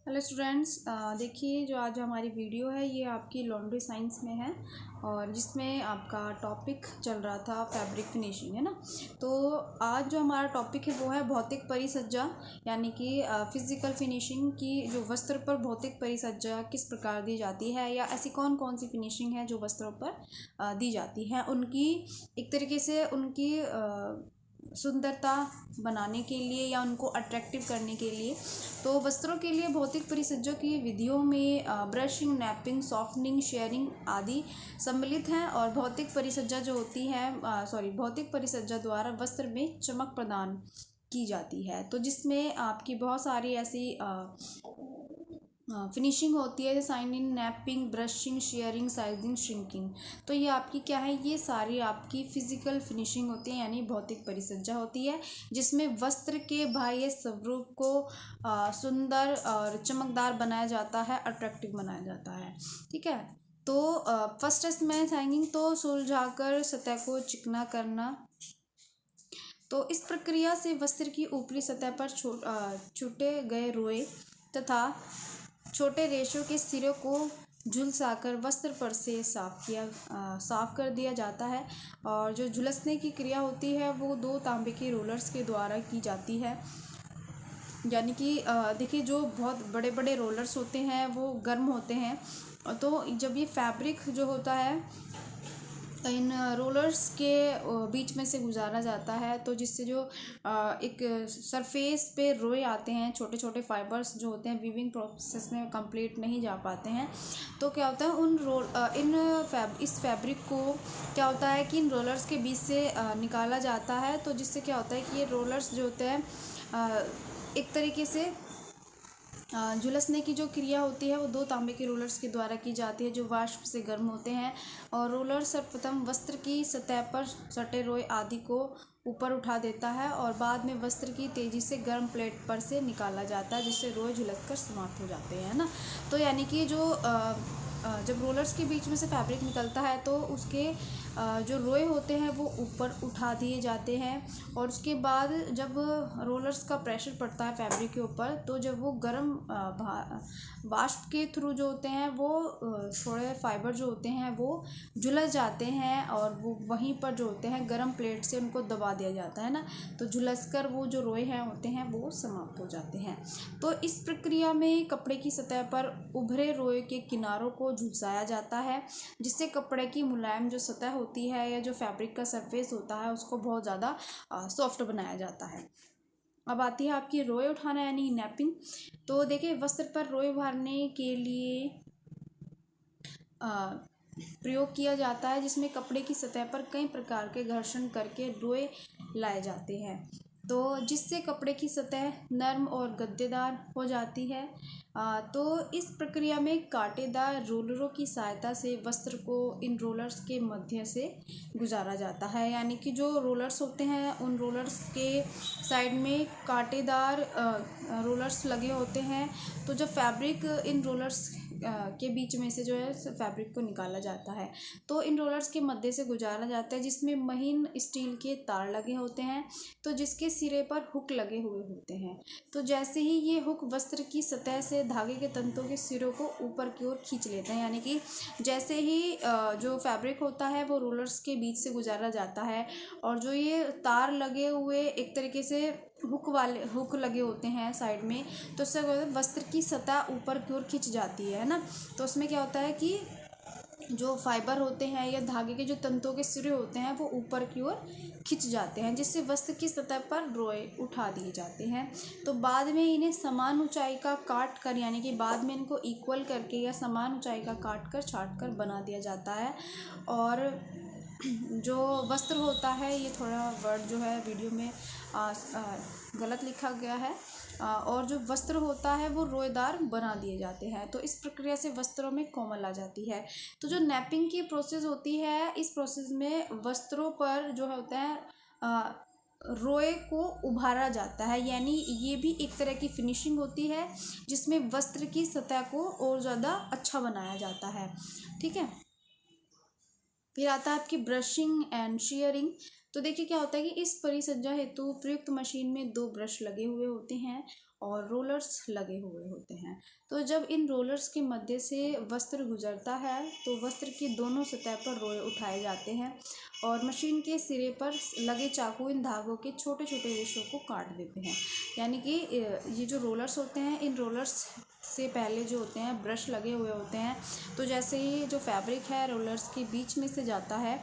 Hello students, देखिए जो आज हमारी वीडियो है ये आपकी लॉन्ड्री साइंस में है और जिसमें आपका टॉपिक चल रहा था फैब्रिक फिनिशिंग, है ना। तो आज जो हमारा टॉपिक है वो है भौतिक परिसज्जा, यानी कि फिजिकल फिनिशिंग की जो वस्त्र पर भौतिक परिसज्जा किस प्रकार दी जाती है या ऐसी कौन कौन सी फिनिशिंग है जो वस्त्रों पर दी जाती है, उनकी एक तरीके से उनकी सुंदरता बनाने के लिए या उनको अट्रैक्टिव करने के लिए। तो वस्त्रों के लिए भौतिक परिसज्जा की विधियों में ब्रशिंग, नैपिंग, सॉफ्टनिंग, शेयरिंग आदि सम्मिलित हैं। और भौतिक परिसज्जा जो होती है भौतिक परिसज्जा द्वारा वस्त्र में चमक प्रदान की जाती है, तो जिसमें आपकी बहुत सारी ऐसी फिनिशिंग होती है, जैसे signing, napping, brushing, sharing, sizing, shrinking. तो ये आपकी क्या है, ये सारी आपकी फिजिकल फिनिशिंग होती है, यानी भौतिक परिसज्जा होती है, जिसमें वस्त्र के बाह्य स्वरूप को सुंदर और चमकदार बनाया जाता है, अट्रैक्टिव बनाया जाता है। ठीक है। तो फर्स्ट इसमें हैंगिंग, तो सुलझाकर सतह को चिकना करना। तो इस प्रक्रिया से वस्त्र की ऊपरी सतह पर छूटे गए रोए तथा छोटे रेशों के सिरों को झुलसाकर वस्त्र पर से साफ कर दिया जाता है। और जो झुलसने की क्रिया होती है वो दो तांबे के रोलर्स के द्वारा की जाती है, यानी कि देखिए जो बहुत बड़े बड़े रोलर्स होते हैं वो गर्म होते हैं, तो जब ये फैब्रिक जो होता है इन रोलर्स के बीच में से गुजारा जाता है, तो जिससे जो एक सरफेस पे रोए आते हैं, छोटे छोटे फाइबर्स जो होते हैं वीविंग प्रोसेस में कंप्लीट नहीं जा पाते हैं, तो क्या होता है इस फैब्रिक को क्या होता है कि इन रोलर्स के बीच से निकाला जाता है, तो जिससे क्या होता है कि ये रोलर्स जो होते हैं एक तरीके से झुलसने की जो क्रिया होती है वो दो तांबे के रोलर्स के द्वारा की जाती है, जो वाष्प से गर्म होते हैं। और रोलर सर्वप्रथम वस्त्र की सतह पर सटे रोए आदि को ऊपर उठा देता है और बाद में वस्त्र की तेज़ी से गर्म प्लेट पर से निकाला जाता है, जिससे रोए झुलस कर समाप्त हो जाते हैं, है ना। तो यानी कि जो जब रोलर्स के बीच में से फैब्रिक निकलता है तो उसके जो रोए होते हैं वो ऊपर उठा दिए जाते हैं, और उसके बाद जब रोलर्स का प्रेशर पड़ता है फैब्रिक के ऊपर, तो जब वो गर्म वाष्प के थ्रू जो होते हैं वो थोड़े फाइबर जो होते हैं वो झुलस जाते हैं, और वो वहीं पर जो होते हैं गर्म प्लेट से उनको दबा दिया जाता है ना, तो झुलस कर वो जो रोए हैं होते हैं वो समाप्त हो जाते हैं। तो इस प्रक्रिया में कपड़े की सतह पर उभरे रोए के किनारों को झुलसाया जाता है, जिससे कपड़े की मुलायम जो सतह होती है या जो फैब्रिक का सरफेस होता है उसको बहुत ज़्यादा सॉफ्ट बनाया जाता है। अब आती है आपकी रोए उठाना यानी नैपिंग। तो देखिए वस्त्र पर रोए उभारने के लिए प्रयोग किया जाता है, जिसमें कपड़े की सतह पर कई प्रकार के घर्षण करके रोए लाए जाते हैं, तो जिससे कपड़े की सतह नर्म और गद्देदार हो जाती है। तो इस प्रक्रिया में कांटेदार रोलरों की सहायता से वस्त्र को इन रोलर्स के मध्य से गुजारा जाता है, यानी कि जो रोलर्स होते हैं उन रोलर्स के साइड में कांटेदार रोलर्स लगे होते हैं, तो जब फैब्रिक इन रोलर्स के बीच में से जो है फैब्रिक को निकाला जाता है, तो इन रोलर्स के मध्य से गुजारा जाता है, जिसमें महीन स्टील के तार लगे होते हैं, तो जिसके सिरे पर हुक लगे हुए होते हैं। तो जैसे ही ये हुक वस्त्र की सतह से धागे के तंतुओं के सिरों को ऊपर की ओर खींच लेते हैं, यानी कि जैसे ही जो फैब्रिक होता है वो रोलर्स के बीच से गुजारा जाता है, और जो ये तार लगे हुए एक तरीके से हुक लगे होते हैं साइड में, तो उससे वस्त्र की सतह ऊपर की ओर खिंच जाती है ना। तो उसमें क्या होता है कि जो फाइबर होते हैं या धागे के जो तंतुओं के सिरे होते हैं वो ऊपर की ओर खिंच जाते हैं, जिससे वस्त्र की सतह पर रोए उठा दिए जाते हैं। तो बाद में इन्हें समान ऊंचाई का काट कर, यानी कि बाद में इनको इक्वल करके या समान ऊंचाई का काट कर छाट कर बना दिया जाता है। और जो वस्त्र होता है, ये थोड़ा वर्ड जो है वीडियो में गलत लिखा गया है, और जो वस्त्र होता है वो रोएदार बना दिए जाते हैं, तो इस प्रक्रिया से वस्त्रों में कोमल आ जाती है। तो जो नैपिंग की प्रोसेस होती है, इस प्रोसेस में वस्त्रों पर जो होता है रोए को उभारा जाता है, यानी ये भी एक तरह की फिनिशिंग होती है जिसमें वस्त्र की सतह को और ज़्यादा अच्छा बनाया जाता है। ठीक है। फिर आता है आपकी ब्रशिंग एंड शेयरिंग। तो देखिए क्या होता है कि इस परिसज्जा हेतु प्रयुक्त मशीन में दो ब्रश लगे हुए होते हैं, और रोलर्स लगे हुए होते हैं। तो जब इन रोलर्स के मध्य से वस्त्र गुजरता है तो वस्त्र की दोनों सतह पर रोए उठाए जाते हैं और मशीन के सिरे पर लगे चाकू इन धागों के छोटे छोटे रेशों को काट देते हैं। यानी कि ये जो रोलर्स होते हैं, इन रोलर्स से पहले जो होते हैं ब्रश लगे हुए होते हैं। तो जैसे ही जो फैब्रिक है रोलर्स के बीच में से जाता है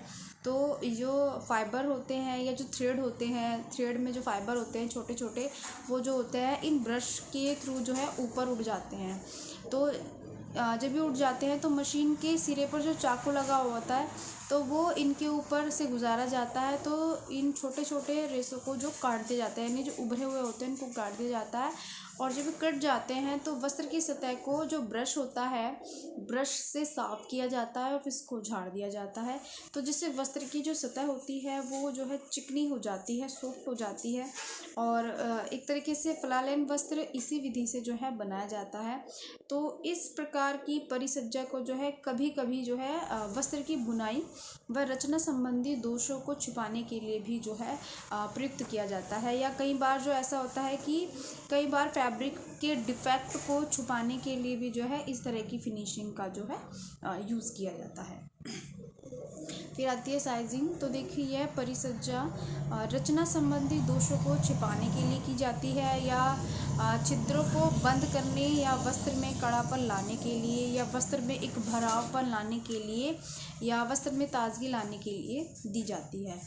तो जो फाइबर होते हैं या जो थ्रेड होते हैं, थ्रेड में जो फाइबर होते हैं छोटे छोटे, वो जो होते हैं इन ब्रश के थ्रू जो है ऊपर उठ जाते हैं। तो जब भी उठ जाते हैं तो मशीन के सिरे पर जो चाकू लगा हुआ होता है तो वो इनके ऊपर से गुजारा जाता है। तो इन छोटे छोटे रेशों को जो काट दिया जाता है, यानी जो उभरे हुए होते हैं इनको काट दिया जाता है। और जब कट जाते हैं तो वस्त्र की सतह को जो ब्रश होता है, ब्रश से साफ किया जाता है और फिर इसको झाड़ दिया जाता है। तो जिससे वस्त्र की जो सतह होती है वो जो है चिकनी हो जाती है, सॉफ्ट हो जाती है। और एक तरीके से फ्लालेन वस्त्र इसी विधि से जो है बनाया जाता है। तो इस प्रकार की परिसज्जा को जो है कभी कभी जो है वस्त्र की बुनाई व रचना संबंधी दोषों को छुपाने के लिए भी जो है प्रयुक्त किया जाता है। या कई बार जो ऐसा होता है कि कई बार फैब्रिक के डिफेक्ट को छुपाने के लिए भी जो है इस तरह की फिनिशिंग का जो है यूज़ किया जाता है। फिर आती है साइजिंग। तो देखिए यह परिसज्जा रचना संबंधी दोषों को छिपाने के लिए की जाती है या छिद्रों को बंद करने या वस्त्र में कड़ापन लाने के लिए या वस्त्र में एक भरावपन लाने के लिए या वस्त्र में ताजगी लाने के लिए दी जाती है।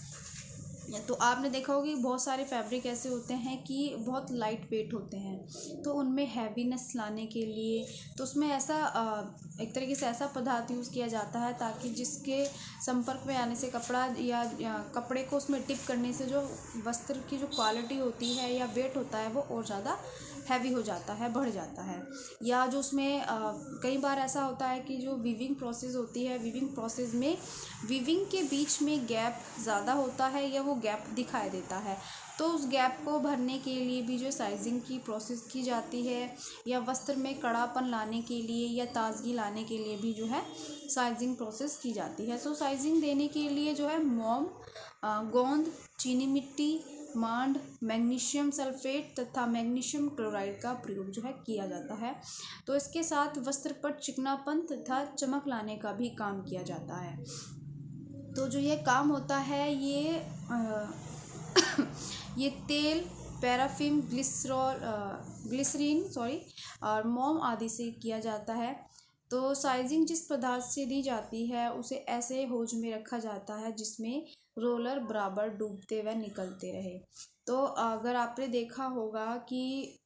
तो आपने देखा होगा कि बहुत सारे फैब्रिक ऐसे होते हैं कि बहुत लाइट वेट होते हैं, तो उनमें हैवीनेस लाने के लिए तो उसमें ऐसा एक तरीके से ऐसा पदार्थ यूज़ किया जाता है ताकि जिसके संपर्क में आने से कपड़ा या कपड़े को उसमें टिप करने से जो वस्त्र की जो क्वालिटी होती है या वेट होता है वो और ज़्यादा हैवी हो जाता है, बढ़ जाता है। या जो उसमें कई बार ऐसा होता है कि जो वीविंग प्रोसेस होती है, वीविंग प्रोसेस में वीविंग के बीच में गैप ज़्यादा होता है या वो गैप दिखाई देता है। तो उस गैप को भरने के लिए भी जो साइजिंग की प्रोसेस की जाती है या वस्त्र में कड़ापन लाने के लिए या ताजगी लाने के लिए भी जो है साइजिंग प्रोसेस की जाती है। तो साइजिंग देने के लिए जो है मोम, गोंद, चीनी मिट्टी, मांड, मैग्नीशियम सल्फेट तथा मैग्नीशियम क्लोराइड का प्रयोग जो है किया जाता है। तो इसके साथ वस्त्र पर चिकनापन तथा चमक लाने का भी काम किया जाता है। तो जो ये काम होता है ये तेल, पैराफिन, ग्लिसरीन और मोम आदि से किया जाता है। तो साइजिंग जिस पदार्थ से दी जाती है उसे ऐसे होज में रखा जाता है जिसमें रोलर बराबर डूबते व निकलते रहे। तो अगर आपने देखा होगा कि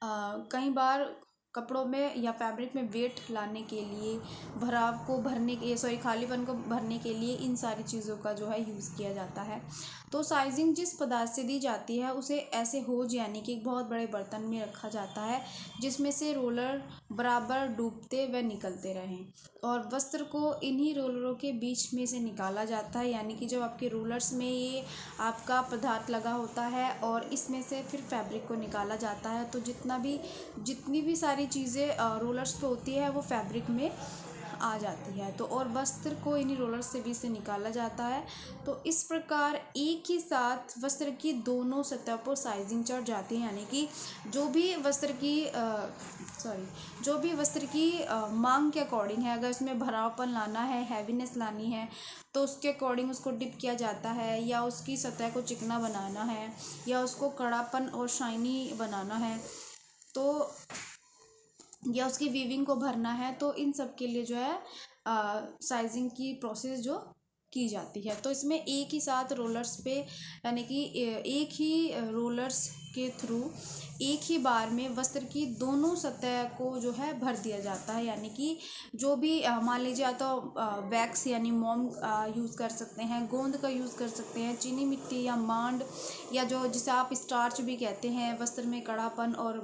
कई बार कपड़ों में या फैब्रिक में वेट लाने के लिए, भराव को भरने के खालीपन को भरने के लिए इन सारी चीज़ों का जो है यूज़ किया जाता है। तो साइजिंग जिस पदार्थ से दी जाती है उसे ऐसे होज यानी कि एक बहुत बड़े बर्तन में रखा जाता है जिसमें से रोलर बराबर डूबते व निकलते रहें और वस्त्र को इन्हीं रोलरों के बीच में से निकाला जाता है। यानी कि जब आपके रोलर्स में ये आपका पदार्थ लगा होता है और इसमें से फिर फैब्रिक को निकाला जाता है तो जितनी भी सारी चीज़ें रोलर्स पे होती है वो फैब्रिक में आ जाती है। तो और वस्त्र को इन्हीं रोलर से भी से निकाला जाता है। तो इस प्रकार एक ही साथ वस्त्र की दोनों सतह पर साइजिंग चढ़ जाती है। यानी कि जो भी वस्त्र की मांग के अकॉर्डिंग है, अगर उसमें भरावपन लाना है, हैवीनेस लानी है तो उसके अकॉर्डिंग उसको डिप किया जाता है या उसकी सतह को चिकना बनाना है या उसको कड़ापन और शाइनी बनाना है तो या उसकी वीविंग को भरना है। तो इन सब के लिए जो है साइजिंग की प्रोसेस जो की जाती है। तो इसमें एक ही साथ रोलर्स पे यानी कि एक ही रोलर्स के थ्रू एक ही बार में वस्त्र की दोनों सतह को जो है भर दिया जाता है। यानी कि जो भी मान लीजिए या तो वैक्स यानी मोम यूज़ कर सकते हैं, गोंद का यूज़ कर सकते हैं, चीनी मिट्टी या मांड या जो जिसे आप स्टार्च भी कहते हैं वस्त्र में कड़ापन और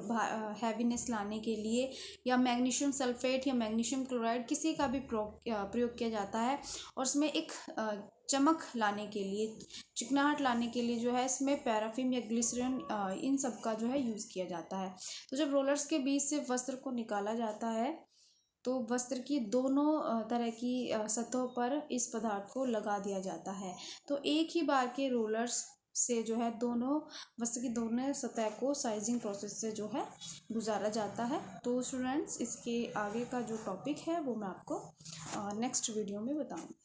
हैवीनेस लाने के लिए, या मैग्नीशियम सल्फेट या मैग्नीशियम क्लोराइड किसी का भी प्रयोग किया जाता है। और उसमें एक चमक लाने के लिए, चिकनाहट लाने के लिए जो है इसमें पैराफिन या ग्लिसरीन इन सब का जो है यूज़ किया जाता है। तो जब रोलर्स के बीच से वस्त्र को निकाला जाता है तो वस्त्र की दोनों तरह की सतहों पर इस पदार्थ को लगा दिया जाता है। तो एक ही बार के रोलर्स से जो है दोनों वस्त्र की दोनों सतह को साइजिंग प्रोसेस से जो है गुजारा जाता है। तो स्टूडेंट्स इसके आगे का जो टॉपिक है वो मैं आपको नेक्स्ट वीडियो में बताऊँगी।